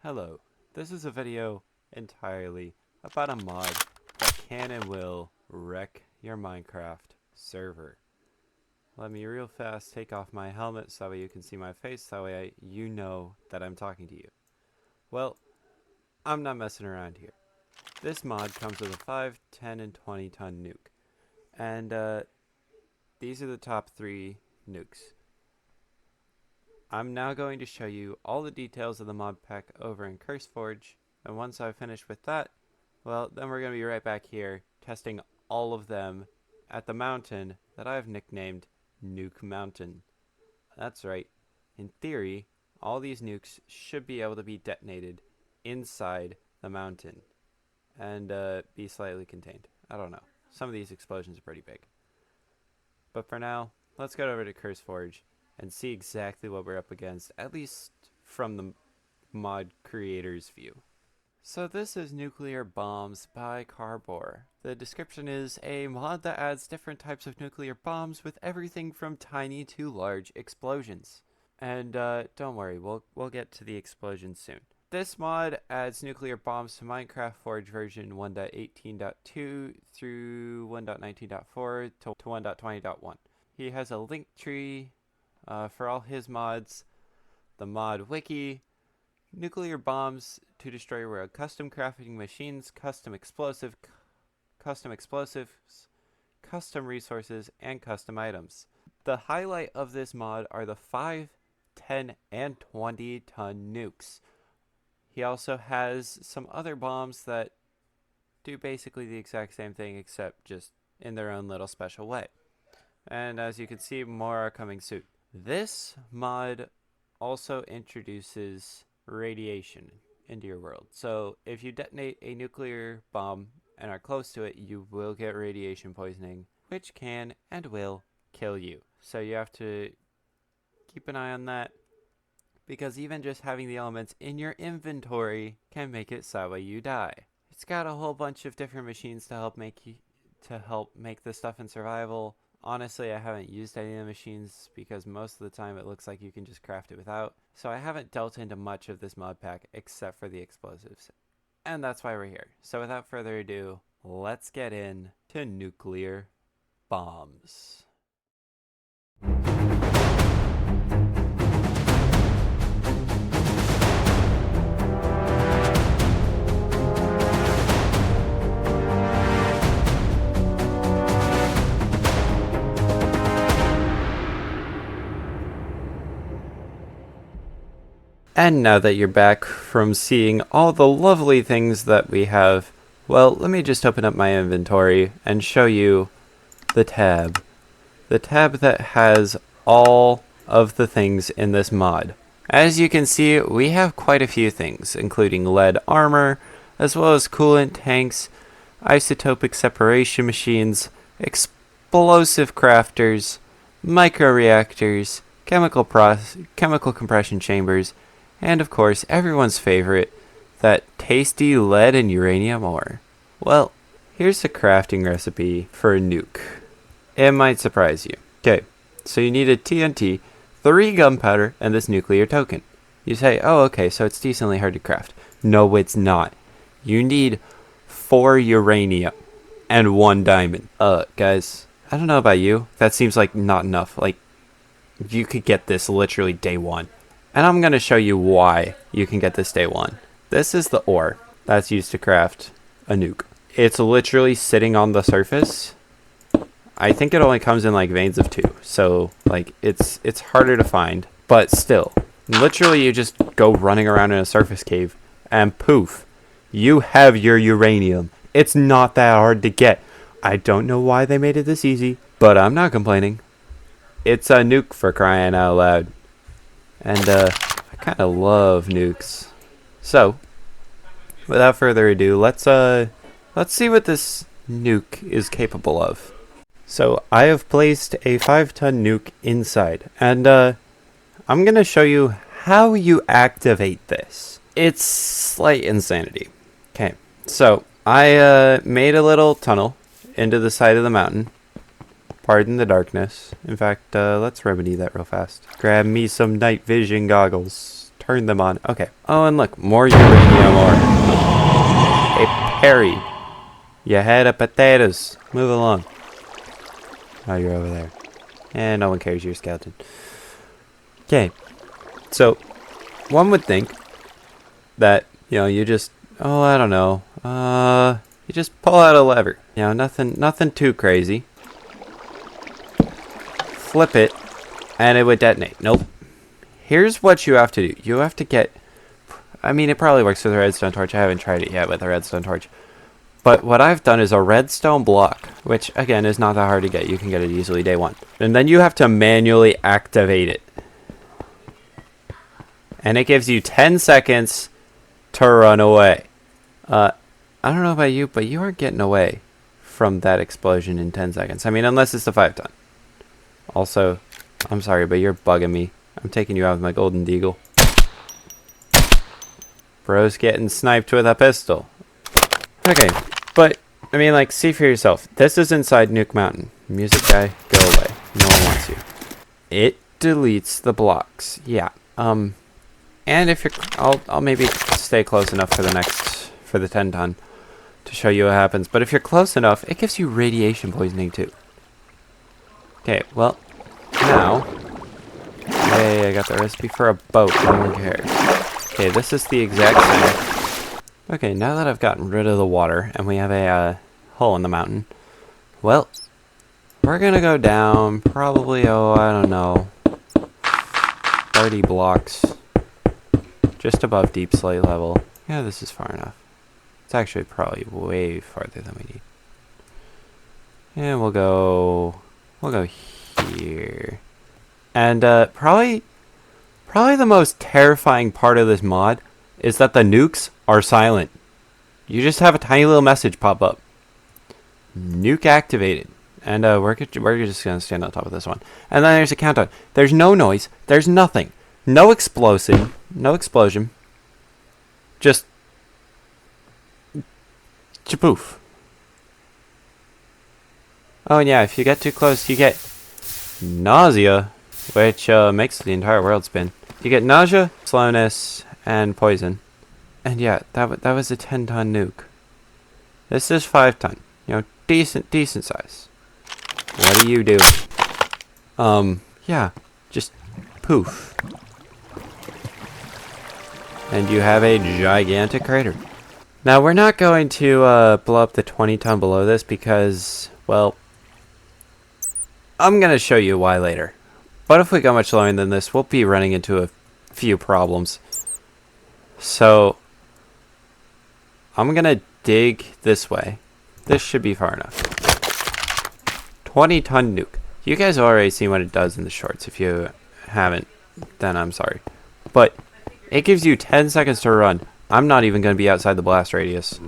Hello, this is a video entirely about a mod that can and will wreck your Minecraft server. Let me real fast take off my helmet so that way you can see my face, that way you know that I'm talking to you. Well, I'm not messing around here. This mod comes with a 5, 10, and 20 ton nuke. And these are the top 3 nukes. I'm now going to show you all the details of the mod pack over in CurseForge, and once I've finished with that, well, then we're going to be right back here testing all of them at the mountain that I've nicknamed Nuke Mountain. That's right. In theory, all these nukes should be able to be detonated inside the mountain and be slightly contained. I don't know. Some of these explosions are pretty big. But for now, let's go over to CurseForge and see exactly what we're up against, at least from the mod creator's view. So this is Nuclear Bombs by Carbor. The description is a mod that adds different types of nuclear bombs with everything from tiny to large explosions. And don't worry, we'll get to the explosions soon. This mod adds nuclear bombs to Minecraft Forge version 1.18.2 through 1.19.4 to 1.20.1. He has a link tree for all his mods, the mod wiki, nuclear bombs to destroy world, custom crafting machines, custom explosives, custom resources, and custom items. The highlight of this mod are the 5, 10, and 20 ton nukes. He also has some other bombs that do basically the exact same thing except just in their own little special way. And as you can see, more are coming soon. This mod also introduces radiation into your world. So if you detonate a nuclear bomb and are close to it, you will get radiation poisoning, which can and will kill you. So you have to keep an eye on that, because even just having the elements in your inventory can make it so that way you die. It's got a whole bunch of different machines to help make this stuff in survival. Honestly, I haven't used any of the machines because most of the time it looks like you can just craft it without. So I haven't delved into much of this mod pack except for the explosives. And that's why we're here. So without further ado, let's get in to nuclear bombs. And now that you're back from seeing all the lovely things that we have, well, let me just open up my inventory and show you the tab. The tab that has all of the things in this mod. As you can see, we have quite a few things, including lead armor, as well as coolant tanks, isotopic separation machines, explosive crafters, microreactors, chemical compression chambers, and of course, everyone's favorite, that tasty lead and uranium ore. Well, here's a crafting recipe for a nuke. It might surprise you. Okay, so you need a TNT, 3 gunpowder, and this nuclear token. You say, oh, okay, so it's decently hard to craft. No, it's not. You need 4 uranium and 1 diamond. Guys, I don't know about you. That seems like not enough. Like, you could get this literally day 1. And I'm going to show you why you can get this day 1. This is the ore that's used to craft a nuke. It's literally sitting on the surface. I think it only comes in like veins of 2. So like it's harder to find. But still, literally you just go running around in a surface cave and poof, you have your uranium. It's not that hard to get. I don't know why they made it this easy, but I'm not complaining. It's a nuke, for crying out loud. And I kind of love nukes. So, without further ado, let's see what this nuke is capable of. So, I have placed a 5-ton nuke inside, and I'm gonna show you how you activate this. It's slight insanity. Okay, so I made a little tunnel into the side of the mountain. Pardon the darkness. In fact, let's remedy that real fast. Grab me some night vision goggles. turn them on. Okay. Oh, and look, more uranium ore. Hey, Perry. You had a potatoes. Move along. Oh, you're over there. And no one cares, you're a skeleton. Okay. So, one would think that, you know, you just, oh, I don't know. You just pull out a lever. You know, nothing too crazy. Flip it, and it would detonate. Nope. Here's what you have to do. You have to get, I mean, it probably works with a redstone torch. I haven't tried it yet with a redstone torch. But what I've done is a redstone block, which, again, is not that hard to get. You can get it easily day one. And then you have to manually activate it. And it gives you 10 seconds to run away. I don't know about you, but you aren't getting away from that explosion in 10 seconds. I mean, unless it's the 5-ton. Also, I'm sorry, but you're bugging me. I'm taking you out with my golden deagle. Bro's getting sniped with a pistol. Okay, but, I mean, like, see for yourself. This is inside Nuke Mountain. Music guy, go away. No one wants you. It deletes the blocks. Yeah, and if you're, I'll maybe stay close enough for the 10-ton to show you what happens. But if you're close enough, it gives you radiation poisoning too. Okay, well, now, hey, I got the recipe for a boat. No one cares. Okay, this is the exact same. Okay, now that I've gotten rid of the water and we have a hole in the mountain, well, we're gonna go down probably, oh, I don't know, 30 blocks. Just above deep slate level. Yeah, this is far enough. It's actually probably way farther than we need. And we'll go here. And probably the most terrifying part of this mod is that the nukes are silent. You just have a tiny little message pop up. Nuke activated. And we're just gonna stand on top of this one. And then there's a countdown. There's no noise. There's nothing. No explosion. No explosion. Just chapoof. Oh, and yeah, if you get too close, you get nausea, which makes the entire world spin. You get nausea, slowness, and poison. And yeah, that was a 10-ton nuke. This is 5-ton. You know, decent size. What are you doing? Yeah, just poof. And you have a gigantic crater. Now, we're not going to blow up the 20-ton below this because, well, I'm going to show you why later. But if we go much lower than this, we'll be running into a few problems. So, I'm going to dig this way. This should be far enough. 20-ton nuke. You guys have already seen what it does in the shorts. If you haven't, then I'm sorry. But it gives you 10 seconds to run. I'm not even going to be outside the blast radius.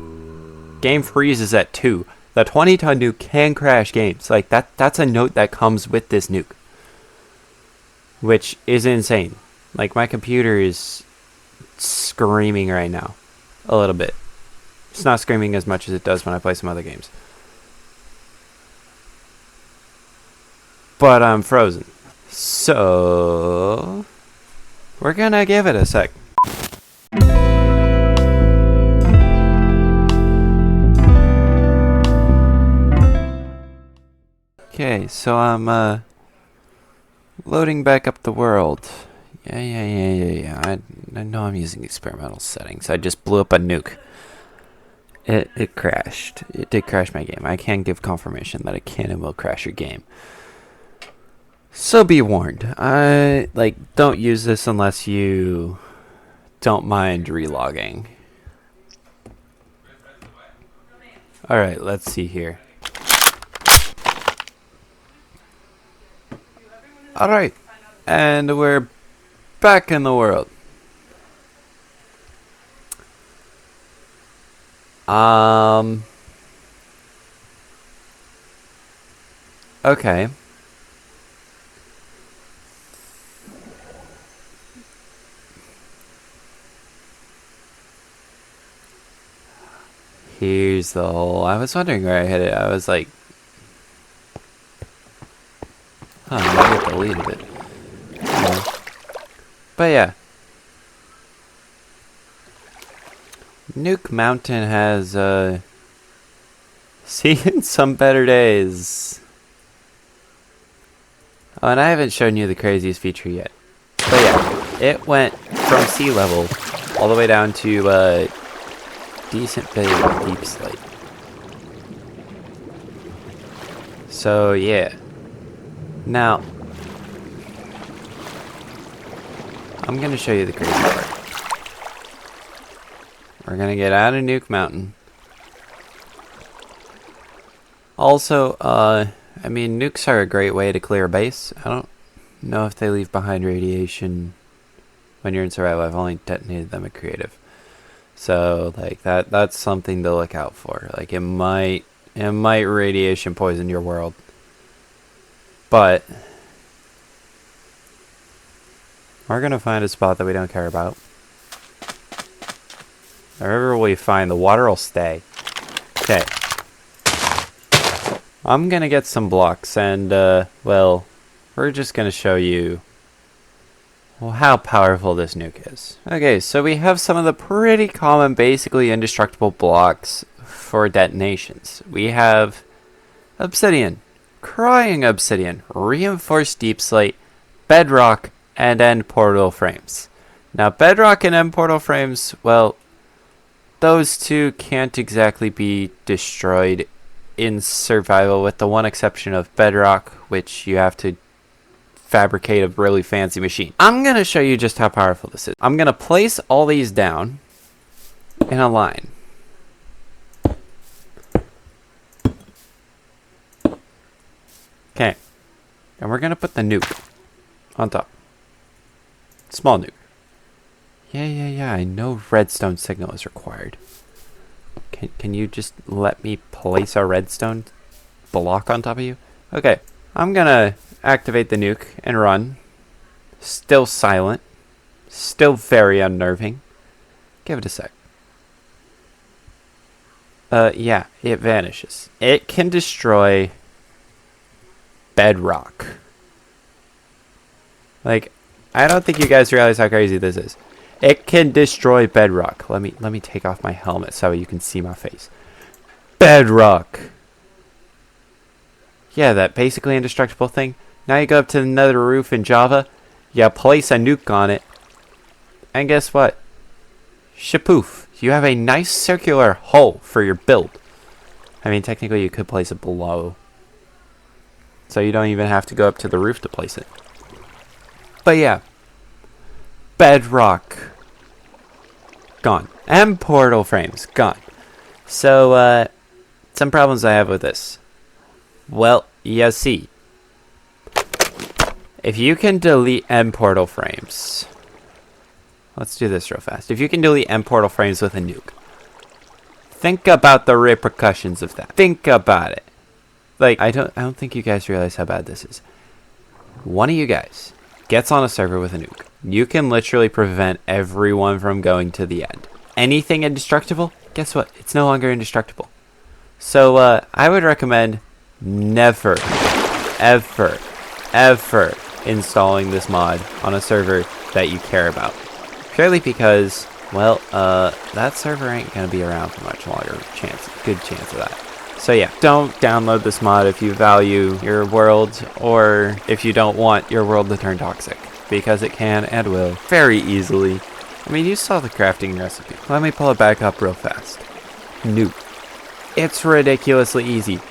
Game freezes at 2. The 20-ton nuke can crash games. Like, that's a note that comes with this nuke. Which is insane. Like, my computer is screaming right now. A little bit. It's not screaming as much as it does when I play some other games. But I'm frozen. So we're gonna give it a sec. Okay, so I'm loading back up the world. Yeah. I know I'm using experimental settings. I just blew up a nuke. It crashed. It did crash my game. I can give confirmation that it can and will crash your game. So be warned. Don't use this unless you don't mind relogging. Alright, let's see here. Alright, and we're back in the world. Okay. Here's the hole. I was wondering where I hit it. I was like, maybe I deleted it. But yeah. Nuke Mountain has, seen some better days. Oh, and I haven't shown you the craziest feature yet. But yeah, it went from sea level all the way down to, decent bit of deep slate. So, yeah. Now, I'm gonna show you the crazy part. We're gonna get out of Nuke Mountain. Also, I mean, nukes are a great way to clear a base. I don't know if they leave behind radiation when you're in survival. I've only detonated them at creative. So, like, that's something to look out for. Like, it might radiation poison your world. But we're gonna find a spot that we don't care about. Wherever we find, the water will stay. Okay. I'm gonna get some blocks and, well, we're just gonna show you how powerful this nuke is. Okay, so we have some of the pretty common, basically indestructible blocks for detonations. We have obsidian, crying obsidian, reinforced deep slate, bedrock, and end portal frames. Now, bedrock and end portal frames, well, those two can't exactly be destroyed in survival, with the one exception of bedrock, which you have to fabricate a really fancy machine. I'm going to show you just how powerful this is. I'm going to place all these down in a line. Okay. And we're going to put the nuke on top. Small nuke. Yeah, I know redstone signal is required. Can you just let me place a redstone block on top of you? Okay, I'm gonna activate the nuke and run. Still silent. Still very unnerving. Give it a sec. Yeah, it vanishes. It can destroy bedrock. Like, I don't think you guys realize how crazy this is. It can destroy bedrock. Let me take off my helmet so you can see my face. Bedrock. Yeah, that basically indestructible thing. Now you go up to the nether roof in Java, you place a nuke on it, and guess what? Shapoof. You have a nice circular hole for your build. I mean, technically you could place it below, so you don't even have to go up to the roof to place it. But yeah. Bedrock. Gone. And portal frames. Gone. So, some problems I have with this. Well, you see. If you can delete end portal frames. Let's do this real fast. If you can delete end portal frames with a nuke. Think about the repercussions of that. Think about it. Like, I don't think you guys realize how bad this is. One of you guys gets on a server with a nuke. You can literally prevent everyone from going to the end. Anything indestructible, guess what? It's no longer indestructible. So, I would recommend never, ever, ever installing this mod on a server that you care about. Purely because, well, that server ain't gonna be around for much longer. Good chance of that. So yeah, don't download this mod if you value your world, or if you don't want your world to turn toxic. Because it can and will very easily. I mean, you saw the crafting recipe. Let me pull it back up real fast. Nuke. It's ridiculously easy.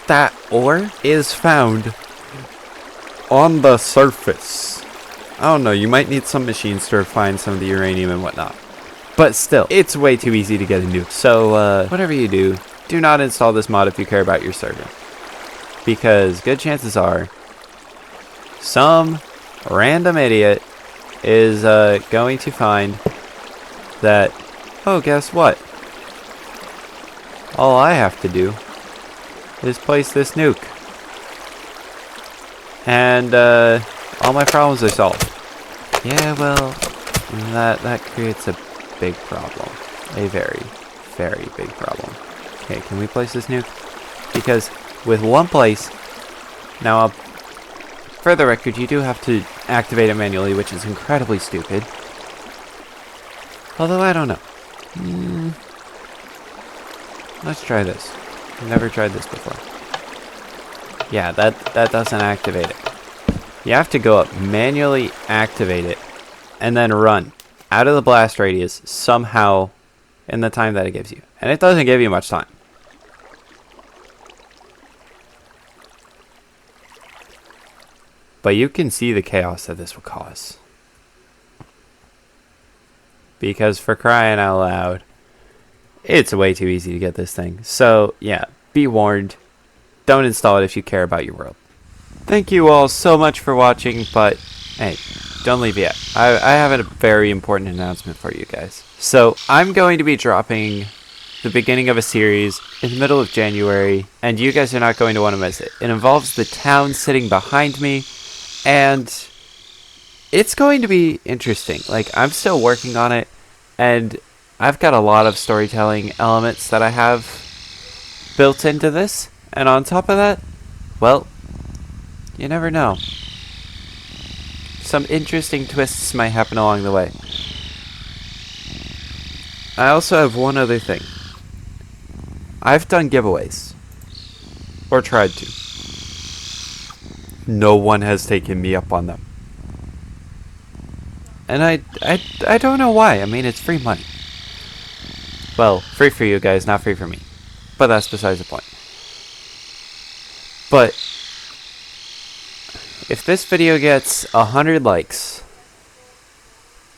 That ore is found on the surface. I don't know, you might need some machines to refine some of the uranium and whatnot. But still, it's way too easy to get a nuke. So, whatever you do not install this mod if you care about your server. Because good chances are, some random idiot is going to find that, oh, guess what? All I have to do is place this nuke. And all my problems are solved. Yeah, well, that creates a big problem. A very, very big problem. Okay, can we place this nuke? Because with one place, now for the record, you do have to activate it manually, which is incredibly stupid. Although, I don't know. Let's try this. Never tried this before. Yeah, that doesn't activate it. You have to go up, manually activate it, and then run out of the blast radius somehow in the time that it gives you. And it doesn't give you much time. But you can see the chaos that this will cause. Because for crying out loud, it's way too easy to get this thing. So, yeah, be warned. Don't install it if you care about your world. Thank you all so much for watching, but hey, don't leave yet. I have a very important announcement for you guys. So, I'm going to be dropping the beginning of a series in the middle of January, and you guys are not going to want to miss it. It involves the town sitting behind me, and it's going to be interesting. Like, I'm still working on it, and I've got a lot of storytelling elements that I have built into this. And on top of that, well, you never know. Some interesting twists might happen along the way. I also have one other thing. I've done giveaways. Or tried to. No one has taken me up on them. And I don't know why. I mean, it's free money. Well, free for you guys, not free for me. But that's besides the point. But if this video gets 100 likes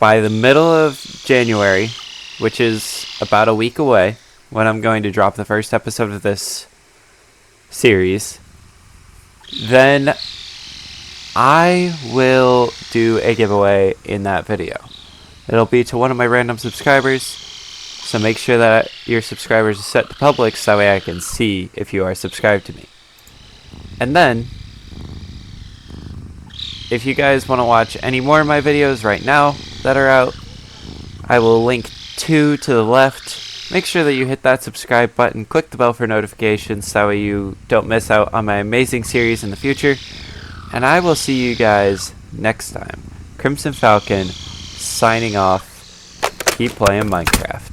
by the middle of January, which is about a week away, when I'm going to drop the first episode of this series, then I will do a giveaway in that video. It'll be to one of my random subscribers, so make sure that your subscribers are set to public so that way I can see if you are subscribed to me. And then, if you guys want to watch any more of my videos right now that are out, I will link 2 to the left. Make sure that you hit that subscribe button, click the bell for notifications so that way you don't miss out on my amazing series in the future. And I will see you guys next time. Crimson Falcon, signing off. Keep playing Minecraft.